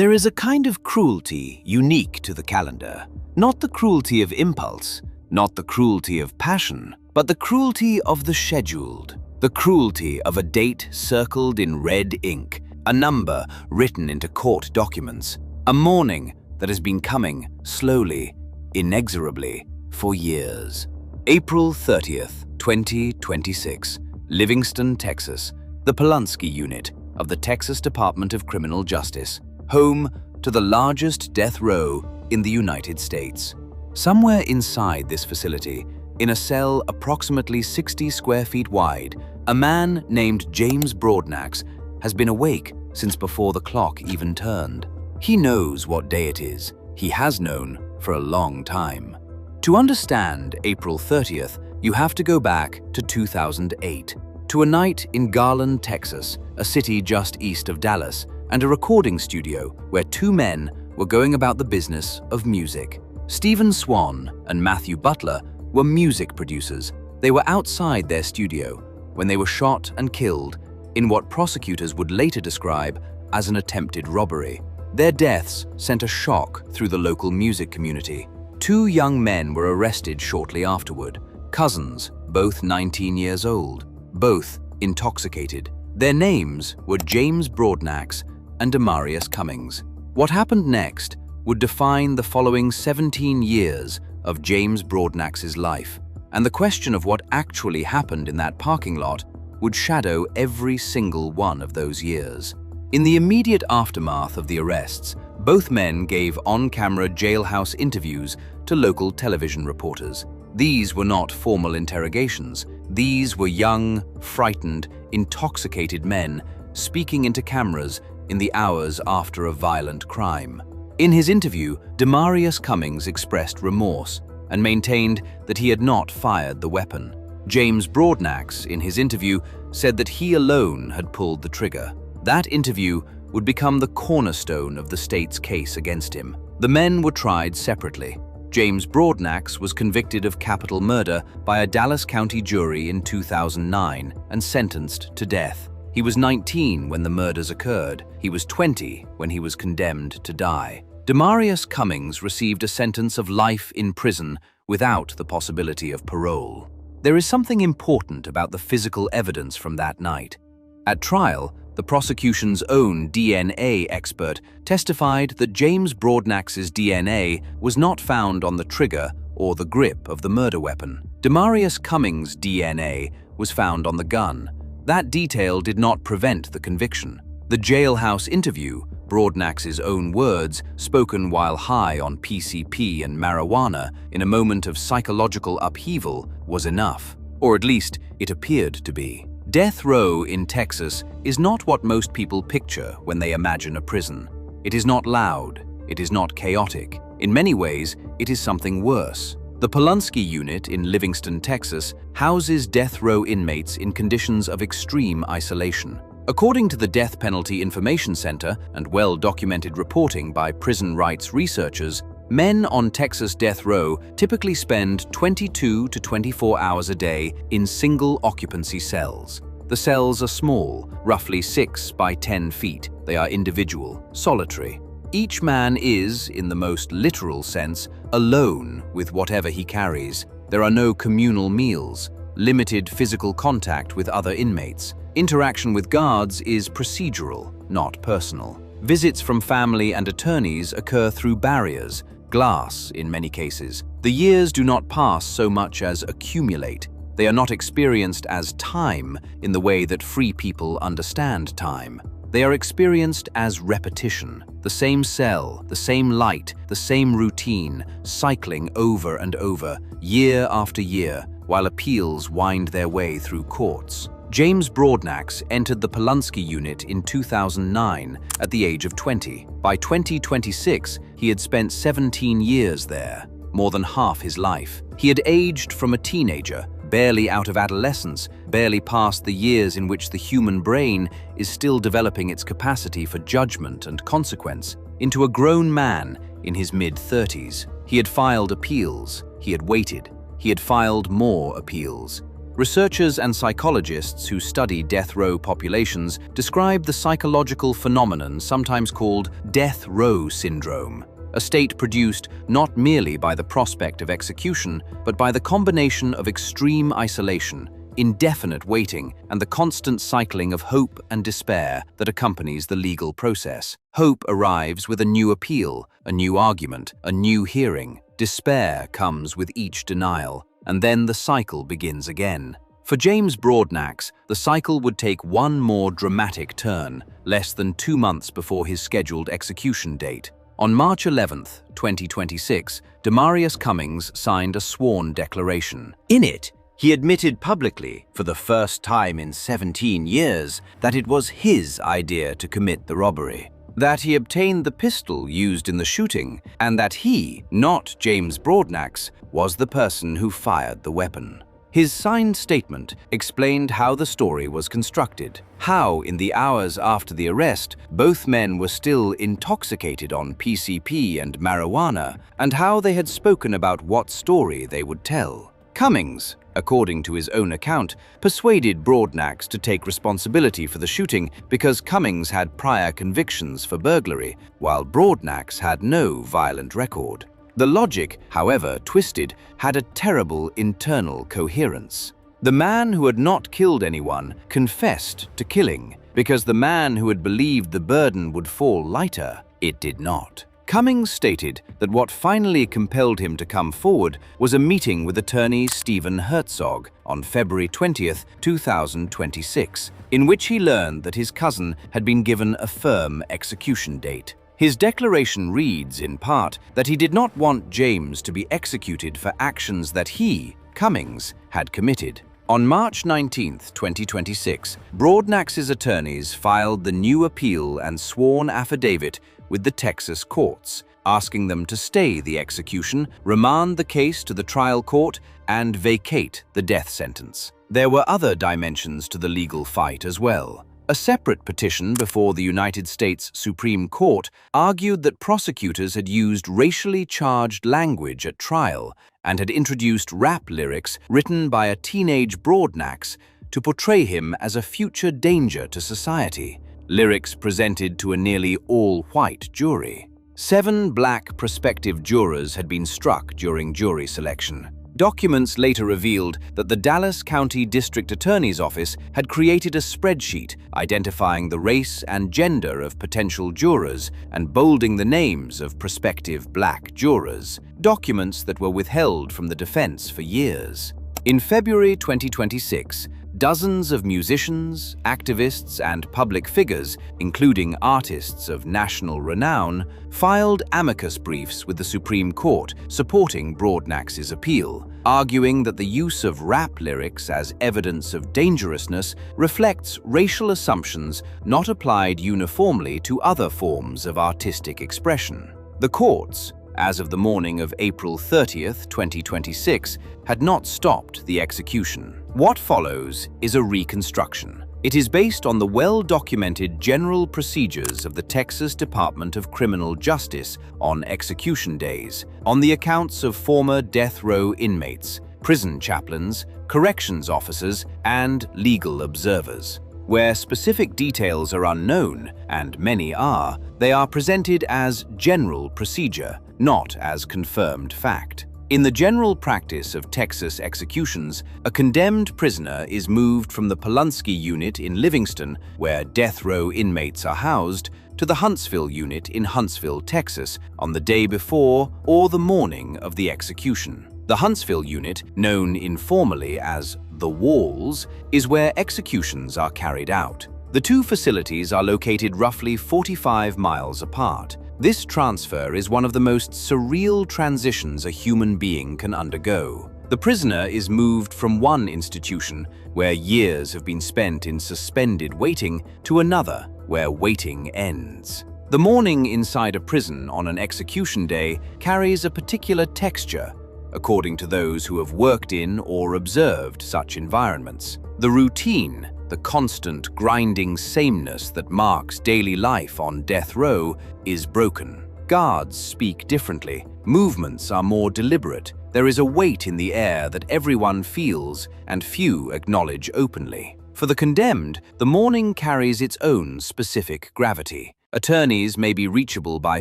There is a kind of cruelty unique to the calendar. Not the cruelty of impulse, not the cruelty of passion, but the cruelty of the scheduled. The cruelty of a date circled in red ink, a number written into court documents, a morning that has been coming slowly, inexorably, for years. April 30th, 2026, Livingston, Texas, the Pulaski Unit of the Texas Department of Criminal Justice, home to the largest death row in the United States. Somewhere inside this facility, in a cell approximately 60 square feet wide, a man named James Broadnax has been awake since before the clock even turned. He knows what day it is. He has known for a long time. To understand April 30th, you have to go back to 2008, to a night in Garland, Texas, a city just east of Dallas, and a recording studio where two men were going about the business of music. Stephen Swan and Matthew Butler were music producers. They were outside their studio when they were shot and killed in what prosecutors would later describe as an attempted robbery. Their deaths sent a shock through the local music community. Two young men were arrested shortly afterward, cousins, both 19 years old, both intoxicated. Their names were James Broadnax and Demarius Cummings. What happened next would define the following 17 years of James Broadnax's life, and the question of what actually happened in that parking lot would shadow every single one of those years. In the immediate aftermath of the arrests, both men gave on-camera jailhouse interviews to local television reporters. These were not formal interrogations. These were young, frightened, intoxicated men speaking into cameras in the hours after a violent crime. In his interview, Demarius Cummings expressed remorse and maintained that he had not fired the weapon. James Broadnax, in his interview, said that he alone had pulled the trigger. That interview would become the cornerstone of the state's case against him. The men were tried separately. James Broadnax was convicted of capital murder by a Dallas County jury in 2009 and sentenced to death. He was 19 when the murders occurred. He was 20 when he was condemned to die. Demarius Cummings received a sentence of life in prison without the possibility of parole. There is something important about the physical evidence from that night. At trial, the prosecution's own DNA expert testified that James Broadnax's DNA was not found on the trigger or the grip of the murder weapon. Demarius Cummings' DNA was found on the gun. That detail did not prevent the conviction. The jailhouse interview, Broadnax's own words, spoken while high on PCP and marijuana in a moment of psychological upheaval, was enough. Or at least, it appeared to be. Death row in Texas is not what most people picture when they imagine a prison. It is not loud. It is not chaotic. In many ways, it is something worse. The Pulaski Unit in Livingston, Texas, houses death row inmates in conditions of extreme isolation. According to the Death Penalty Information Center and well-documented reporting by prison rights researchers, men on Texas death row typically spend 22 to 24 hours a day in single-occupancy cells. The cells are small, roughly 6 by 10 feet. They are individual, solitary. Each man is, in the most literal sense, alone with whatever he carries. There are no communal meals, limited physical contact with other inmates. Interaction with guards is procedural, not personal. Visits from family and attorneys occur through barriers, glass in many cases. The years do not pass so much as accumulate. They are not experienced as time in the way that free people understand time. They are experienced as repetition. The same cell, the same light, the same routine, cycling over and over, year after year, while appeals wind their way through courts. James Broadnax entered the Pulaski Unit in 2009 at the age of 20. By 2026, he had spent 17 years there, more than half his life. He had aged from a teenager, barely out of adolescence, barely past the years in which the human brain is still developing its capacity for judgment and consequence, into a grown man in his mid-30s. He had filed appeals. He had waited. He had filed more appeals. Researchers and psychologists who study death row populations describe the psychological phenomenon sometimes called death row syndrome, a state produced not merely by the prospect of execution, but by the combination of extreme isolation, indefinite waiting, and the constant cycling of hope and despair that accompanies the legal process. Hope arrives with a new appeal, a new argument, a new hearing. Despair comes with each denial, and then the cycle begins again. For James Broadnax, the cycle would take one more dramatic turn, less than 2 months before his scheduled execution date. On March 11, 2026, Demarius Cummings signed a sworn declaration. In it, he admitted publicly, for the first time in 17 years, that it was his idea to commit the robbery, that he obtained the pistol used in the shooting, and that he, not James Broadnax, was the person who fired the weapon. His signed statement explained how the story was constructed, how in the hours after the arrest, both men were still intoxicated on PCP and marijuana, and how they had spoken about what story they would tell. Cummings, according to his own account, persuaded Broadnax to take responsibility for the shooting because Cummings had prior convictions for burglary, while Broadnax had no violent record. The logic, however twisted, had a terrible internal coherence. The man who had not killed anyone confessed to killing, because the man who had believed the burden would fall lighter, it did not. Cummings stated that what finally compelled him to come forward was a meeting with attorney Stephen Herzog on February 20, 2026, in which he learned that his cousin had been given a firm execution date. His declaration reads, in part, that he did not want James to be executed for actions that he, Cummings, had committed. On March 19, 2026, Broadnax's attorneys filed the new appeal and sworn affidavit with the Texas courts, asking them to stay the execution, remand the case to the trial court, and vacate the death sentence. There were other dimensions to the legal fight as well. A separate petition before the United States Supreme Court argued that prosecutors had used racially charged language at trial and had introduced rap lyrics written by a teenage Broadnax to portray him as a future danger to society. Lyrics presented to a nearly all-white jury. 7 black prospective jurors had been struck during jury selection. Documents later revealed that the Dallas County District Attorney's Office had created a spreadsheet identifying the race and gender of potential jurors and bolding the names of prospective black jurors, documents that were withheld from the defense for years. In February 2026, dozens of musicians, activists, and public figures, including artists of national renown, filed amicus briefs with the Supreme Court supporting Broadnax's appeal, arguing that the use of rap lyrics as evidence of dangerousness reflects racial assumptions not applied uniformly to other forms of artistic expression. The courts, as of the morning of April 30, 2026, had not stopped the execution. What follows is a reconstruction. It is based on the well-documented general procedures of the Texas Department of Criminal Justice on execution days, on the accounts of former death row inmates, prison chaplains, corrections officers, and legal observers. Where specific details are unknown, and many are, they are presented as general procedure, not as confirmed fact. In the general practice of Texas executions, a condemned prisoner is moved from the Pulaski unit in Livingston, where death row inmates are housed, to the Huntsville unit in Huntsville, Texas, on the day before or the morning of the execution. The Huntsville unit, known informally as the Walls, is where executions are carried out. The two facilities are located roughly 45 miles apart. This transfer is one of the most surreal transitions a human being can undergo. The prisoner is moved from one institution, where years have been spent in suspended waiting, to another, where waiting ends. The morning inside a prison on an execution day carries a particular texture, according to those who have worked in or observed such environments. The routine, the constant grinding sameness that marks daily life on death row, is broken. Guards speak differently. Movements are more deliberate. There is a weight in the air that everyone feels and few acknowledge openly. For the condemned, the morning carries its own specific gravity. Attorneys may be reachable by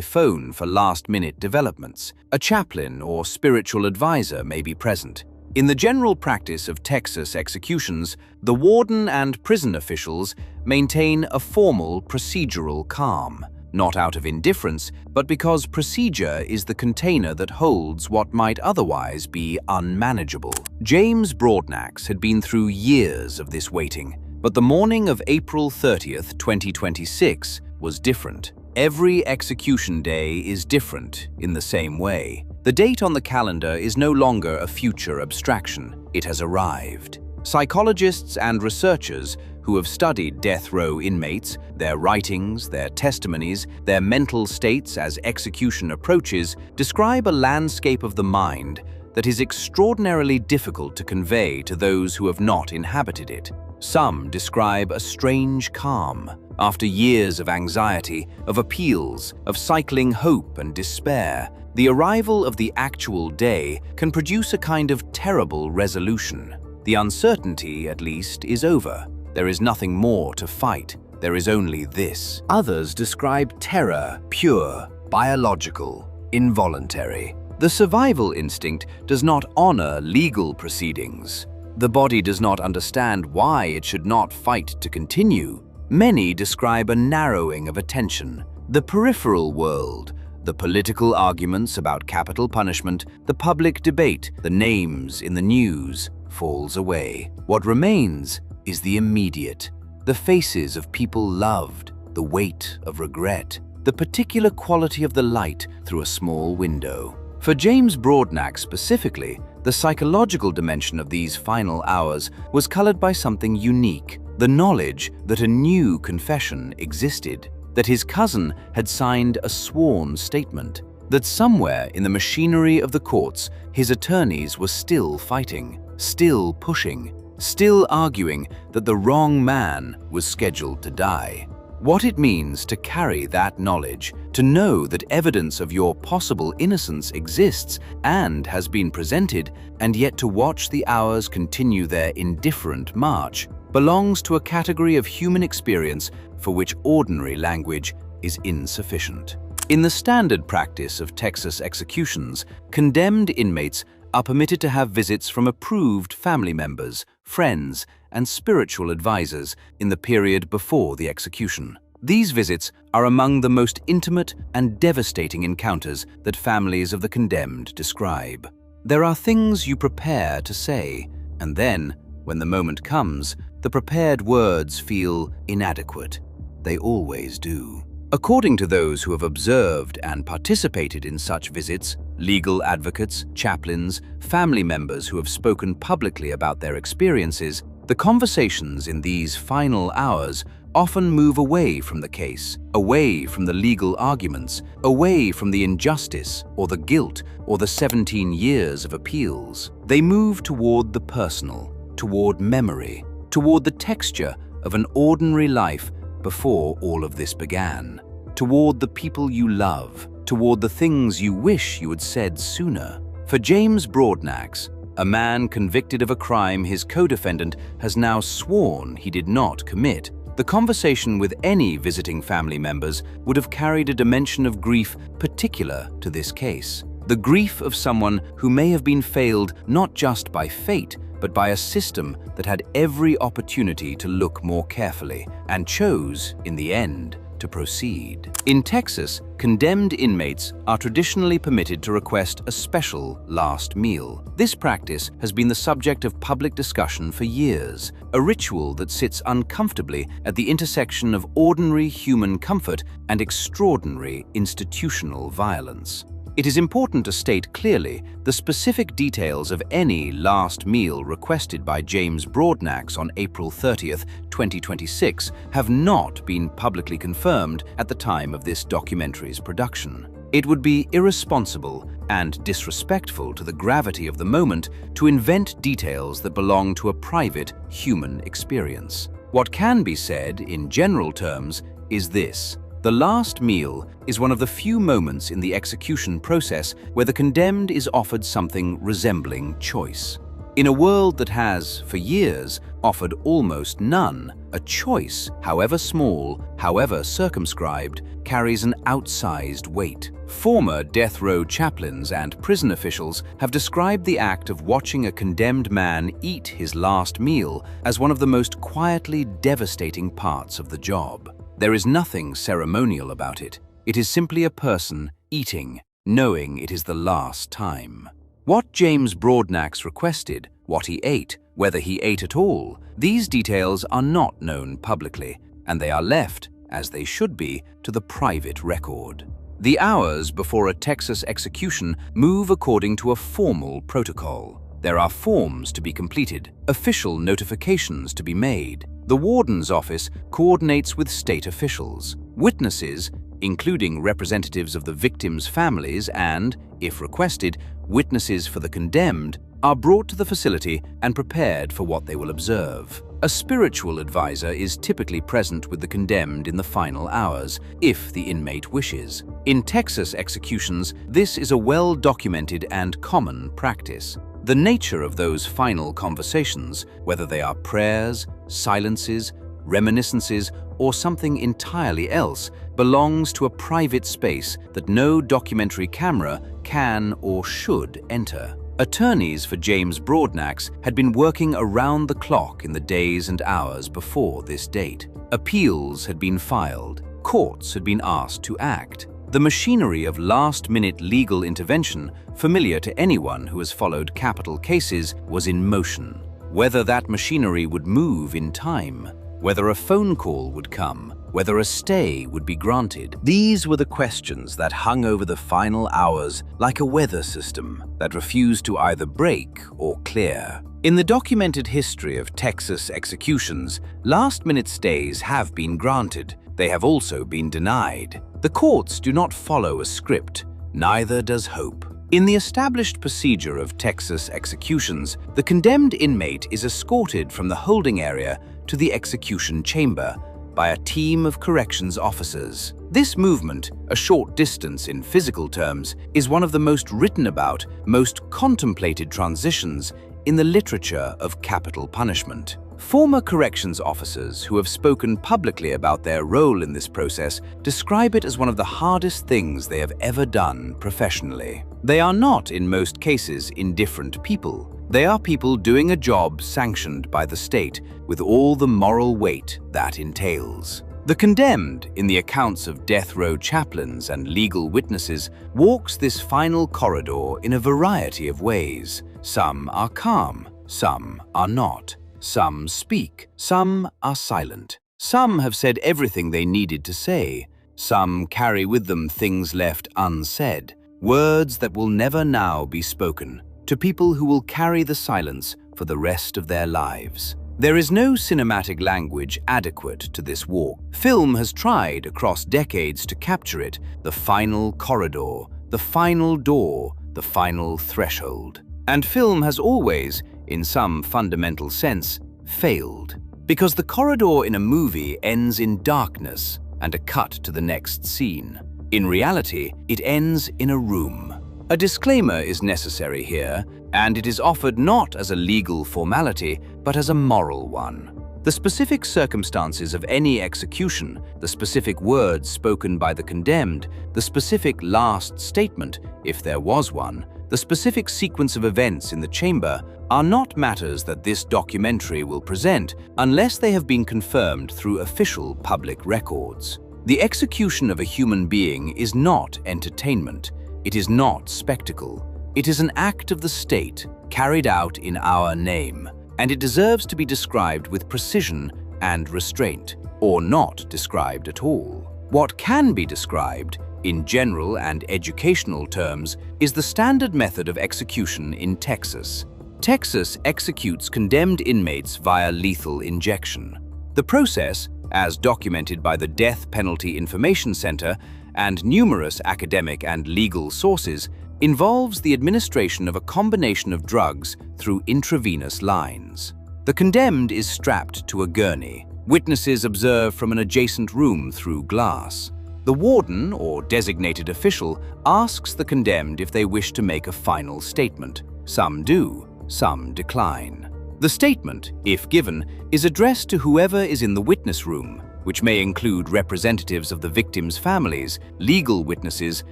phone for last-minute developments. A chaplain or spiritual advisor may be present. In the general practice of Texas executions, the warden and prison officials maintain a formal procedural calm, not out of indifference, but because procedure is the container that holds what might otherwise be unmanageable. James Broadnax had been through years of this waiting, but the morning of April 30th, 2026 was different. Every execution day is different in the same way. The date on the calendar is no longer a future abstraction. It has arrived. Psychologists and researchers who have studied death row inmates, their writings, their testimonies, their mental states as execution approaches, describe a landscape of the mind that is extraordinarily difficult to convey to those who have not inhabited it. Some describe a strange calm. After years of anxiety, of appeals, of cycling hope and despair, the arrival of the actual day can produce a kind of terrible resolution. The uncertainty, at least, is over. There is nothing more to fight. There is only this. Others describe terror, pure, biological, involuntary. The survival instinct does not honor legal proceedings. The body does not understand why it should not fight to continue. Many describe a narrowing of attention. The peripheral world, the political arguments about capital punishment, the public debate, the names in the news, falls away. What remains is the immediate, the faces of people loved, the weight of regret, the particular quality of the light through a small window. For James Broadnax specifically, the psychological dimension of these final hours was colored by something unique, the knowledge that a new confession existed, that his cousin had signed a sworn statement, that somewhere in the machinery of the courts, his attorneys were still fighting, still pushing, still arguing that the wrong man was scheduled to die. What it means to carry that knowledge, to know that evidence of your possible innocence exists and has been presented, and yet to watch the hours continue their indifferent march, belongs to a category of human experience for which ordinary language is insufficient. In the standard practice of Texas executions, condemned inmates are permitted to have visits from approved family members, friends, and spiritual advisors in the period before the execution. These visits are among the most intimate and devastating encounters that families of the condemned describe. There are things you prepare to say, and then, when the moment comes, the prepared words feel inadequate. They always do. According to those who have observed and participated in such visits, legal advocates, chaplains, family members who have spoken publicly about their experiences, the conversations in these final hours often move away from the case, away from the legal arguments, away from the injustice or the guilt or the 17 years of appeals. They move toward the personal, toward memory, toward the texture of an ordinary life before all of this began, toward the people you love, toward the things you wish you had said sooner. For James Broadnax, a man convicted of a crime his co-defendant has now sworn he did not commit, the conversation with any visiting family members would have carried a dimension of grief particular to this case. The grief of someone who may have been failed not just by fate, but by a system that had every opportunity to look more carefully and chose, in the end, to proceed. In Texas, condemned inmates are traditionally permitted to request a special last meal. This practice has been the subject of public discussion for years, a ritual that sits uncomfortably at the intersection of ordinary human comfort and extraordinary institutional violence. It is important to state clearly the specific details of any last meal requested by James Broadnax on April 30th, 2026 have not been publicly confirmed at the time of this documentary's production. It would be irresponsible and disrespectful to the gravity of the moment to invent details that belong to a private human experience. What can be said, in general terms, is this: The last meal is one of the few moments in the execution process where the condemned is offered something resembling choice. In a world that has, for years, offered almost none, a choice, however small, however circumscribed, carries an outsized weight. Former death row chaplains and prison officials have described the act of watching a condemned man eat his last meal as one of the most quietly devastating parts of the job. There is nothing ceremonial about it. It is simply a person eating, knowing it is the last time. What James Broadnax requested, what he ate, whether he ate at all, these details are not known publicly, and they are left, as they should be, to the private record. The hours before a Texas execution move according to a formal protocol. There are forms to be completed, official notifications to be made. The warden's office coordinates with state officials. Witnesses, including representatives of the victims' families and, if requested, witnesses for the condemned, are brought to the facility and prepared for what they will observe. A spiritual advisor is typically present with the condemned in the final hours, if the inmate wishes. In Texas executions, this is a well-documented and common practice. The nature of those final conversations, whether they are prayers, silences, reminiscences, or something entirely else, belongs to a private space that no documentary camera can or should enter. Attorneys for James Broadnax had been working around the clock in the days and hours before this date. Appeals had been filed. Courts had been asked to act. The machinery of last-minute legal intervention, familiar to anyone who has followed capital cases, was in motion. Whether that machinery would move in time, whether a phone call would come, whether a stay would be granted. These were the questions that hung over the final hours like a weather system that refused to either break or clear. In the documented history of Texas executions, last-minute stays have been granted. They have also been denied. The courts do not follow a script, neither does hope. In the established procedure of Texas executions, the condemned inmate is escorted from the holding area to the execution chamber by a team of corrections officers. This movement, a short distance in physical terms, is one of the most written about, most contemplated transitions in the literature of capital punishment. Former corrections officers who have spoken publicly about their role in this process describe it as one of the hardest things they have ever done professionally. They are not, in most cases, indifferent people. They are people doing a job sanctioned by the state with all the moral weight that entails. The condemned, in the accounts of death row chaplains and legal witnesses, walks this final corridor in a variety of ways. Some are calm, some are not. Some speak, some are silent. Some have said everything they needed to say. Some carry with them things left unsaid, words that will never now be spoken, to people who will carry the silence for the rest of their lives. There is no cinematic language adequate to this walk. Film has tried across decades to capture it, the final corridor, the final door, the final threshold. And film has always, in some fundamental sense, failed. Because the corridor in a movie ends in darkness and a cut to the next scene. In reality, it ends in a room. A disclaimer is necessary here, and it is offered not as a legal formality, but as a moral one. The specific circumstances of any execution, the specific words spoken by the condemned, the specific last statement, if there was one, the specific sequence of events in the chamber are not matters that this documentary will present unless they have been confirmed through official public records. The execution of a human being is not entertainment. It is not spectacle. It is an act of the state carried out in our name, and it deserves to be described with precision and restraint, or not described at all. What can be described, in general and educational terms, is the standard method of execution in Texas. Texas executes condemned inmates via lethal injection. The process, as documented by the Death Penalty Information Center and numerous academic and legal sources, involves the administration of a combination of drugs through intravenous lines. The condemned is strapped to a gurney. Witnesses observe from an adjacent room through glass. The warden, or designated official, asks the condemned if they wish to make a final statement. Some do, some decline. The statement, if given, is addressed to whoever is in the witness room, which may include representatives of the victims' families, legal witnesses,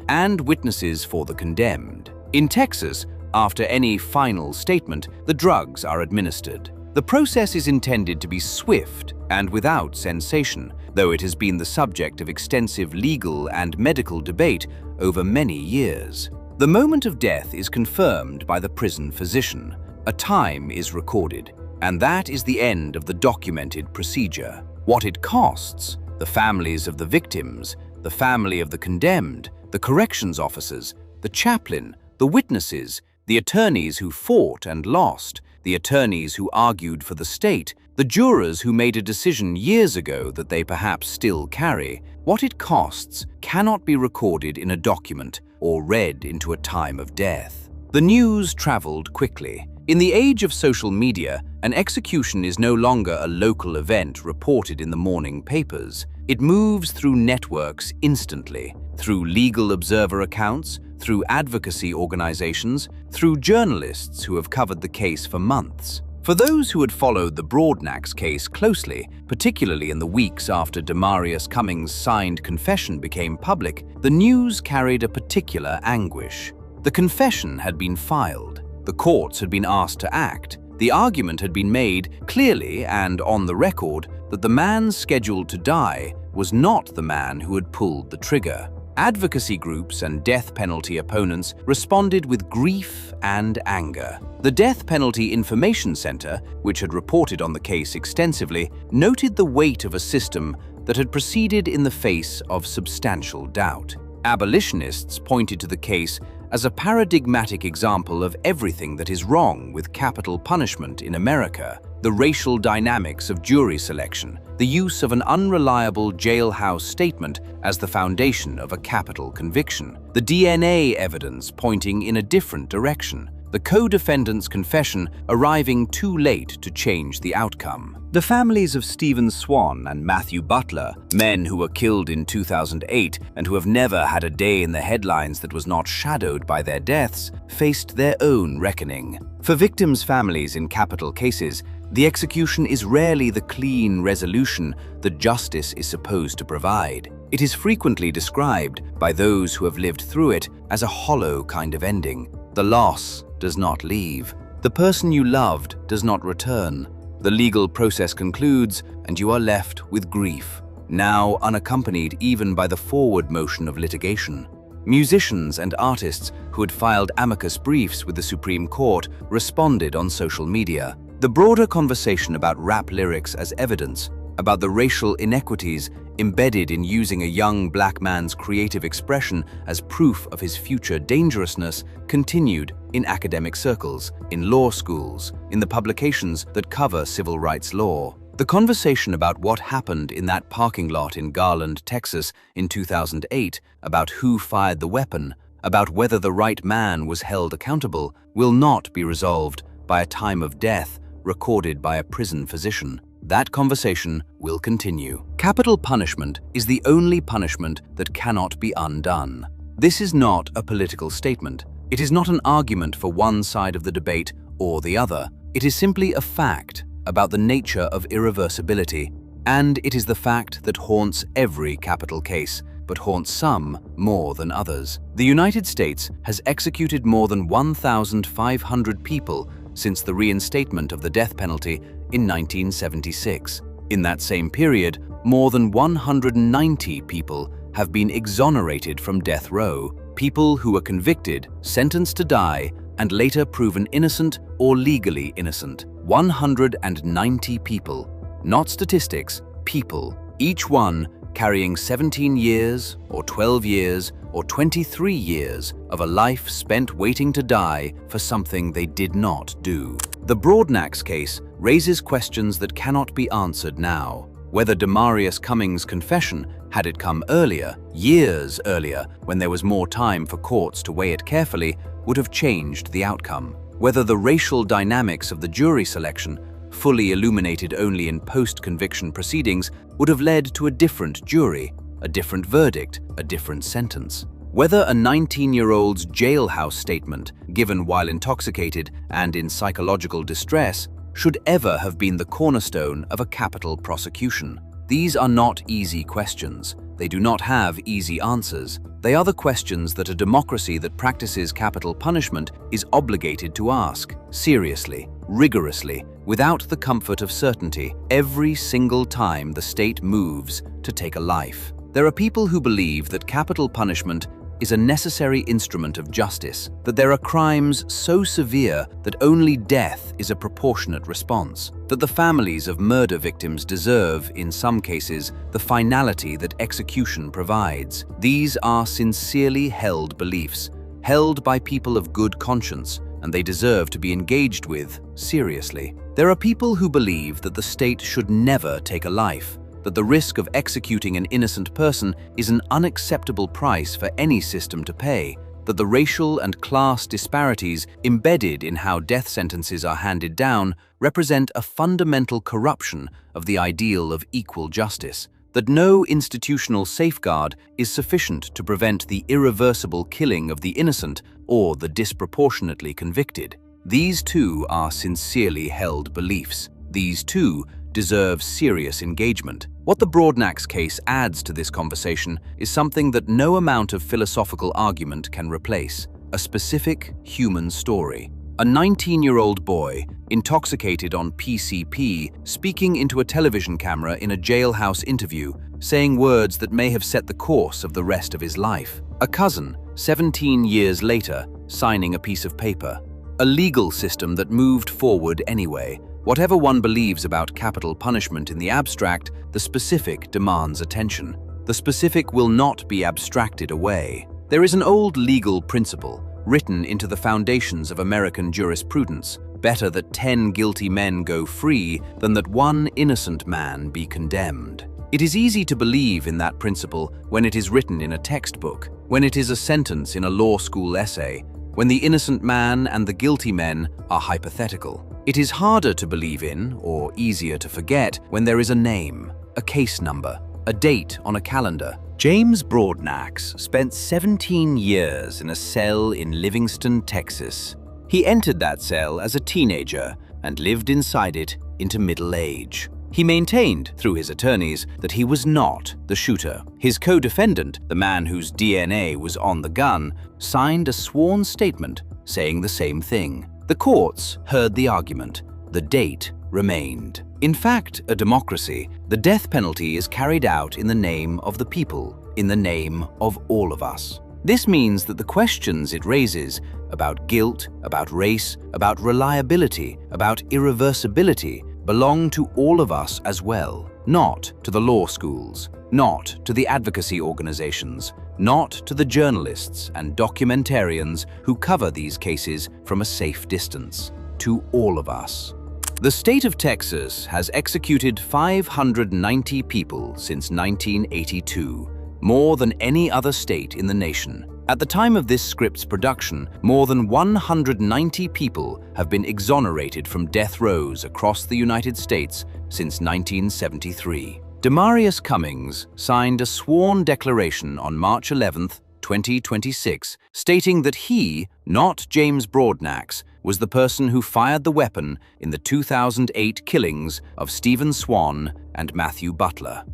and witnesses for the condemned. In Texas, after any final statement, the drugs are administered. The process is intended to be swift and without sensation, though it has been the subject of extensive legal and medical debate over many years. The moment of death is confirmed by the prison physician. A time is recorded, and that is the end of the documented procedure. What it costs, the families of the victims, the family of the condemned, the corrections officers, the chaplain, the witnesses, the attorneys who fought and lost, the attorneys who argued for the state, the jurors who made a decision years ago that they perhaps still carry. What it costs cannot be recorded in a document or read into a time of death. The news traveled quickly. In the age of social media, an execution is no longer a local event reported in the morning papers. It moves through networks instantly, through legal observer accounts, through advocacy organizations, through journalists who have covered the case for months. For those who had followed the Broadnax case closely, particularly in the weeks after Demarius Cummings' signed confession became public, the news carried a particular anguish. The confession had been filed. The courts had been asked to act. The argument had been made clearly and on the record that the man scheduled to die was not the man who had pulled the trigger. Advocacy groups and death penalty opponents responded with grief and anger. The Death Penalty Information Center, which had reported on the case extensively, noted the weight of a system that had proceeded in the face of substantial doubt. Abolitionists pointed to the case as a paradigmatic example of everything that is wrong with capital punishment in America: the racial dynamics of jury selection, the use of an unreliable jailhouse statement as the foundation of a capital conviction, the DNA evidence pointing in a different direction, the co-defendant's confession arriving too late to change the outcome. The families of Stephen Swan and Matthew Butler, men who were killed in 2008 and who have never had a day in the headlines that was not shadowed by their deaths, faced their own reckoning. For victims' families in capital cases, the execution is rarely the clean resolution that justice is supposed to provide. It is frequently described by those who have lived through it as a hollow kind of ending. The loss does not leave. The person you loved does not return. The legal process concludes, and you are left with grief, now unaccompanied even by the forward motion of litigation. Musicians and artists who had filed amicus briefs with the Supreme Court responded on social media. The broader conversation about rap lyrics as evidence, about the racial inequities embedded in using a young black man's creative expression as proof of his future dangerousness, continued in academic circles, in law schools, in the publications that cover civil rights law. The conversation about what happened in that parking lot in Garland, Texas in 2008, about who fired the weapon, about whether the right man was held accountable, will not be resolved by a time of death recorded by a prison physician. That conversation will continue. Capital punishment is the only punishment that cannot be undone. This is not a political statement. It is not an argument for one side of the debate or the other. It is simply a fact about the nature of irreversibility, and it is the fact that haunts every capital case, but haunts some more than others. The United States has executed more than 1,500 people since the reinstatement of the death penalty in 1976. In that same period, more than 190 people have been exonerated from death row, people who were convicted, sentenced to die, and later proven innocent or legally innocent. 190 people, not statistics, people, each one carrying 17 years or 12 years or 23 years of a life spent waiting to die for something they did not do. The Broadnax case raises questions that cannot be answered now. Whether Demarius Cummings' confession, had it come earlier, years earlier, when there was more time for courts to weigh it carefully, would have changed the outcome. Whether the racial dynamics of the jury selection, fully illuminated only in post-conviction proceedings, would have led to a different jury. a different verdict, a different sentence. Whether a 19-year-old's jailhouse statement, given while intoxicated and in psychological distress, should ever have been the cornerstone of a capital prosecution. These are not easy questions. They do not have easy answers. They are the questions that a democracy that practices capital punishment is obligated to ask, seriously, rigorously, without the comfort of certainty, every single time the state moves to take a life. There are people who believe that capital punishment is a necessary instrument of justice, that there are crimes so severe that only death is a proportionate response, that the families of murder victims deserve, in some cases, the finality that execution provides. These are sincerely held beliefs, held by people of good conscience, and they deserve to be engaged with seriously. There are people who believe that the state should never take a life, that the risk of executing an innocent person is an unacceptable price for any system to pay, that the racial and class disparities embedded in how death sentences are handed down represent a fundamental corruption of the ideal of equal justice, that no institutional safeguard is sufficient to prevent the irreversible killing of the innocent or the disproportionately convicted. These too are sincerely held beliefs. These too deserve serious engagement. What the Broadnax case adds to this conversation is something that no amount of philosophical argument can replace: a specific human story. A 19-year-old boy, intoxicated on PCP, speaking into a television camera in a jailhouse interview, saying words that may have set the course of the rest of his life. A cousin, 17 years later, signing a piece of paper. A legal system that moved forward anyway. Whatever one believes about capital punishment in the abstract, the specific demands attention. The specific will not be abstracted away. There is an old legal principle, written into the foundations of American jurisprudence: better that 10 guilty men go free than that one innocent man be condemned. It is easy to believe in that principle when it is written in a textbook, when it is a sentence in a law school essay, when the innocent man and the guilty men are hypothetical. It is harder to believe in, or easier to forget, when there is a name, a case number, a date on a calendar. James Broadnax spent 17 years in a cell in Livingston, Texas. He entered that cell as a teenager and lived inside it into middle age. He maintained, through his attorneys, that he was not the shooter. His co-defendant, the man whose DNA was on the gun, signed a sworn statement saying the same thing. The courts heard the argument. The date remained. In fact, a democracy, the death penalty is carried out in the name of the people, in the name of all of us. This means that the questions it raises about guilt, about race, about reliability, about irreversibility belong to all of us as well, not to the law schools, not to the advocacy organizations, not to the journalists and documentarians who cover these cases from a safe distance, to all of us. The state of Texas has executed 590 people since 1982, more than any other state in the nation. At the time of this script's production, more than 190 people have been exonerated from death rows across the United States since 1973. Demarius Cummings signed a sworn declaration on March 11, 2026, stating that he, not James Broadnax, was the person who fired the weapon in the 2008 killings of Stephen Swan and Matthew Butler.